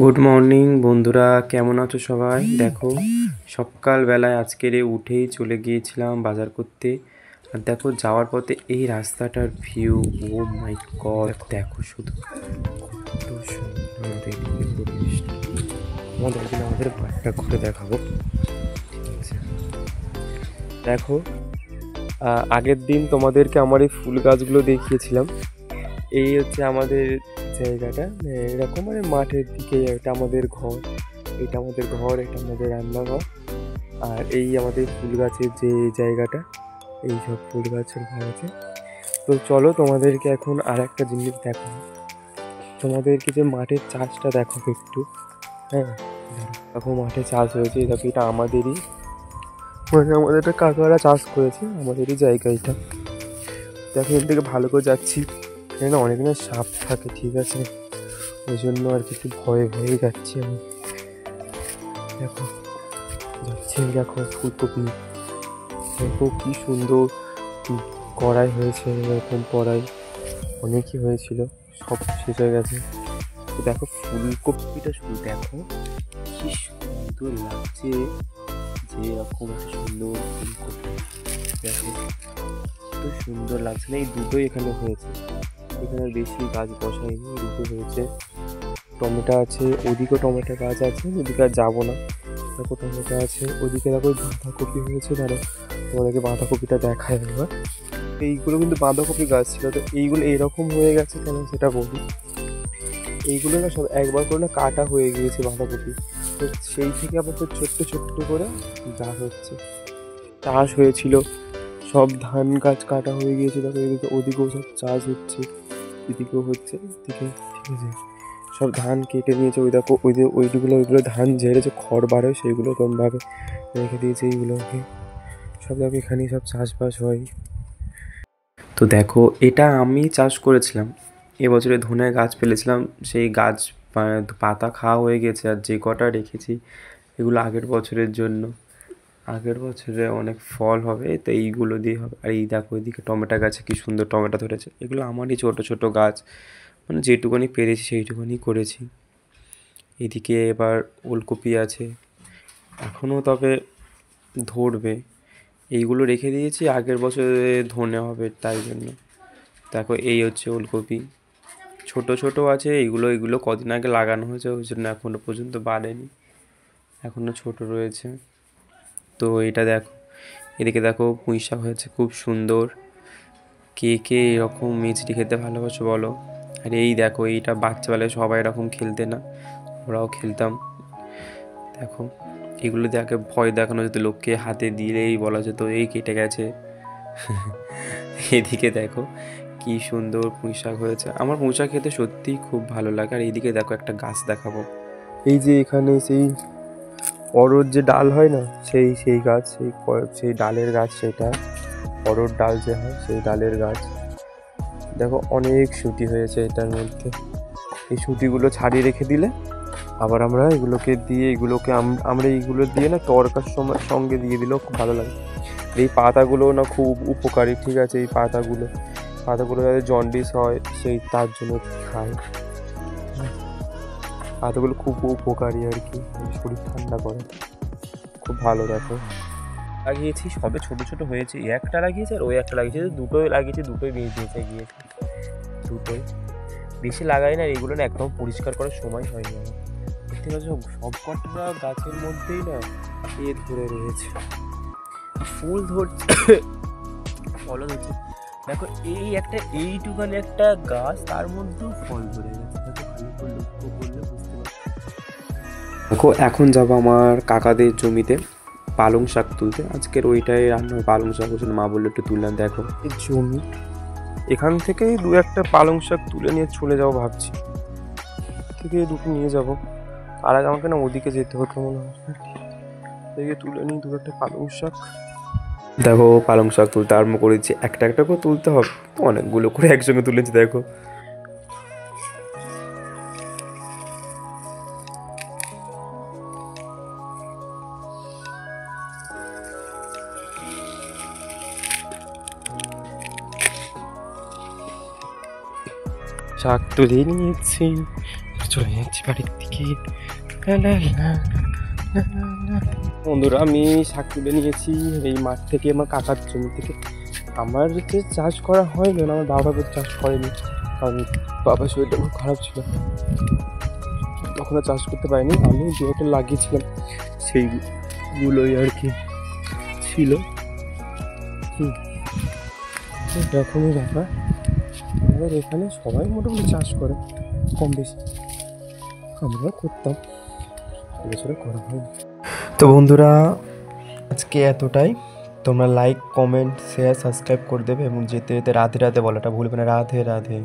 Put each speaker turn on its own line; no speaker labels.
Good morning বন্ধুরা, কেমন আছো সবাই? দেখো, সকালবেলায় আজকের উঠেই চলে গিয়েছিলাম বাজার করতে। আর দেখো, যাওয়ার পথে এই রাস্তাটার ভিউ, ও মাই গড, দেখো শুধু কত সুন্দর এদিকে পরিবেশটা। আমাদের একদিন আমাদের বাড়িটা ঘুরে দেখাবো, ঠিক আছে? দেখো, আগের দিন তোমাদেরকে আমার এই ফুল গাছগুলো দেখিয়েছিলাম। এই হচ্ছে আমাদের জায়গাটা, এরকম মানে মাঠের দিকে। এটা আমাদের ঘর, এটা আমাদের ঘর, এটা আমাদের রান্নাঘর। আর এই আমাদের ফুল গাছের যে জায়গাটা, এই সব ফুল গাছের ঘর আছে। তো চলো তোমাদেরকে এখন আর একটা জিনিস দেখো, তোমাদেরকে যে মাঠের চাষটা দেখো একটু। হ্যাঁ, দেখো মাঠে চাষ হয়েছে, দেখো এটা আমাদেরই, মানে আমাদের একটা কাকারা চাষ করেছে, আমাদেরই জায়গা এটা। দেখো এর থেকে ভালো করে যাচ্ছি, এখানে অনেক না সাপ থাকে, ঠিক আছে? ওই জন্য আর কি একটু ভয়ে ভয়ে যাচ্ছি আমি। দেখো যাচ্ছি, দেখো ফুলকপি, দেখো কি সুন্দর কড়াই হয়েছে, এরকম কড়াই অনেকই হয়েছিল, সব শেষ হয়ে গেছে। তো দেখো ফুলকপিটা শুধু দেখো কি সুন্দর লাগছে, যে এরকম একটা সুন্দর ফুলকপি, দেখো কত সুন্দর লাগছে না? এই দুটোই এখানে হয়েছে, এখানে বেশি গাছ বসায়নি, দুটো হয়েছে। টমেটো আছে, ওদিকেও টমেটো গাছ আছে, ওদিকে আর যাবো না। দেখো টমেটো আছে, ওদিকে দেখো বাঁধাকপি হয়েছে, দাঁড়া তোমাদেরকে বাঁধাকপিটা দেখায় একবার। এইগুলো কিন্তু বাঁধাকপি গাছ ছিল, তো এইগুলো এরকম হয়ে গেছে কেন সেটা বলি। এইগুলো না সব একবার করে না কাটা হয়ে গিয়েছে বাঁধাকপি, তো সেই থেকে আবার তো ছোট্ট ছোট্ট করে গাছ হচ্ছে। চাষ হয়েছিল, সব ধান গাছ কাটা হয়ে গিয়েছে, দেখো এদিকে ওদিকেও সব চাষ হচ্ছে, এদিকেও হচ্ছে, এদিকে, ঠিক আছে? সব ধান কেটে নিয়েছে, ওই দেখো ওইগুলো ধান ঝেড়েছে, খড় বার হয়, সেইগুলো কমভাবে রেখে দিয়েছে এইগুলোকে। সব দেখো এখানেই সব চাষবাস হয়। তো দেখো এটা আমি চাষ করেছিলাম, এবছরে ধনে গাছ ফেলেছিলাম, সেই গাছ পাতা খাওয়া হয়ে গেছে। আর যে কটা রেখেছি এগুলো আগের বছরের জন্য, আগের বছরে অনেক ফল হবে, তো এইগুলো দিয়ে হবে। আর এই দেখো এদিকে টমেটো গাছে কি সুন্দর টমেটো ধরেছে, এগুলো আমারই ছোট ছোট গাছ, মানে যেটুকুনি পেরেছি সেইটুকুনি করেছি। এদিকে এবার ওলকপি আছে, এখনও তবে ধরবে। এইগুলো রেখে দিয়েছি, আগের বছরে ধনে হবে তাই জন্য। দেখো এই হচ্ছে ওলকপি, ছোট ছোট আছে এইগুলো, এগুলো কদিন আগে লাগানো হয়েছে, ওই জন্য এখনও পর্যন্ত বাড়েনি, এখনও ছোট রয়েছে। তো এটা দেখো, এদিকে দেখো পুঁই শাক হয়েছে খুব সুন্দর। কে কে এরকম মিষ্টি খেতে ভালোবাসো বলো? আর এই দেখো, এইটা বাচ্চাবেলায় সবাই এরকম খেলতে না, ওরাও খেলতাম। দেখো এগুলো দিয়ে আগে ভয় দেখানো যেত লোককে, হাতে দিলেই বলা যেত এই কেটে গেছে। এদিকে দেখো কি সুন্দর পুঁই শাক হয়েছে, আমার পুঁই শাক খেতে সত্যিই খুব ভালো লাগে। আর এইদিকে দেখো একটা গাছ দেখাবো, এই যে এখানে সেই অরড় যে ডাল হয় না, সেই গাছ, সেই ডালের গাছ, সেটা অরড় ডাল যে হয় সেই ডালের গাছ। দেখো অনেক সুঁটি হয়েছে এটার মধ্যে, এই সুঁটিগুলো ছাড়িয়ে রেখে দিলে আবার আমরা এগুলোকে দিয়ে, এগুলোকে আমরা এইগুলো দিয়ে না তরকার সময় সঙ্গে দিয়ে দিলেও খুব ভালো লাগে। এই পাতাগুলো না খুব উপকারী, ঠিক আছে? এই পাতাগুলো যাতে জন্ডিস হয় সেই তার জন্য খায়। পাতাগুলো খুব উপকারী আর কি, শরীর ঠান্ডা করে, খুব ভালো। দেখো লাগিয়েছি, সবে ছোট ছোট হয়েছে, একটা লাগিয়েছে আর ওই একটা লাগিয়েছে, দুটোই লাগিয়েছি, দুটোই বেঁচে গিয়েছে, দুটোই। বেশি লাগাই না, এইগুলো না একদম পরিষ্কার করার সময় হয়নি আমার। দেখতে পাচ্ছ সব কটা গাছের মধ্যেই না এ ধরে রয়েছে, ফুল ধরছে, ফলও ধরছে। দেখো এই একটা এইটুখানি একটা গাছ, তার মধ্যেও ফল ধরে গেছে, দেখো ভালো করে লক্ষ্য করলে বুঝতে পারছো। দেখো এখন যাবো আমার কাকাদের জমিতে পালং শাক তুলতে, আজকের ওইটাই রান্না, পালং শাক ওই জন্য মা বললো একটু তুললাম। দেখো এই জমি, এখান থেকেই দু একটা পালং শাক তুলে নিয়ে চলে যাবো ভাবছি, থেকে দুটো নিয়ে যাবো। আর আগে আমাকে না ওদিকে যেতে হতো মনে হয়, থেকে তুলে নিই দু একটা পালং শাক। দেখো পালং শাক তুলতে আরম্ভ করেছি, একটা একটা করে তুলতে হবে, অনেকগুলো করে একসঙ্গে তুলেছি। দেখো শাক তুলে নিয়েছি, চলে যাচ্ছি বাড়ির দিকে। বন্ধুরা আমি শাক তুলে নিয়েছি এই মাঠ থেকে, আমার কাকার জমি থেকে। আমার যে চাষ করা হয়নি, আমার বাবা চাষ করেনি, কারণ বাবার শরীরটা খুব খারাপ ছিল, তখন আর চাষ করতে পারিনি। আমি দু একটা লাগিয়েছিলাম, সেইগুলোই আর কি ছিল। এরকমই ব্যাপার। আমাদের এখানে সবাই মোটামুটি চাষ করে কম বেশি, আমরাও করতাম, এবছরে করা হয়নি। তো বন্ধুরা আজকে এতটাই। তোমরা লাইক, কমেন্ট, শেয়ার, সাবস্ক্রাইব করে দেবে এবং যেতে যেতে রাধে রাধে বলাটা ভুলবে না। রাধে রাধে।